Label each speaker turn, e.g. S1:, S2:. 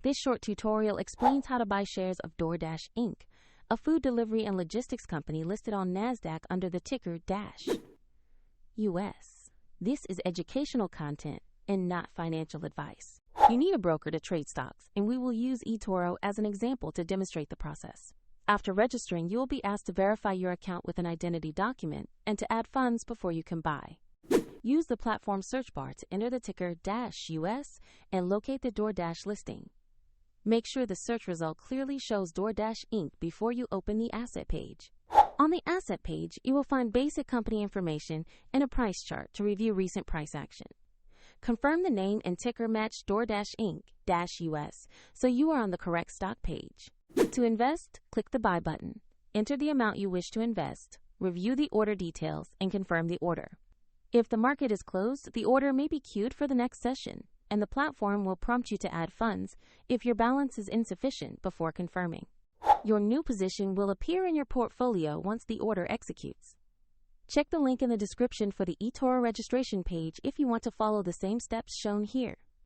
S1: This short tutorial explains how to buy shares of DoorDash Inc., a food delivery and logistics company listed on NASDAQ under the ticker DASH US. This is educational content and not financial advice. You need a broker to trade stocks, and we will use eToro as an example to demonstrate the process. After registering, you will be asked to verify your account with an identity document and to add funds before you can buy. Use the platform search bar to enter the ticker DASH US and locate the DoorDash listing. Make sure the search result clearly shows DoorDash Inc. before you open the asset page. On the asset page, you will find basic company information and a price chart to review recent price action. Confirm the name and ticker match DoorDash Inc. -US so you are on the correct stock page. To invest, click the Buy button. Enter the amount you wish to invest, review the order details, and confirm the order. If the market is closed, the order may be queued for the next session, and the platform will prompt you to add funds if your balance is insufficient before confirming. Your new position will appear in your portfolio once the order executes. Check the link in the description for the eToro registration page if you want to follow the same steps shown here.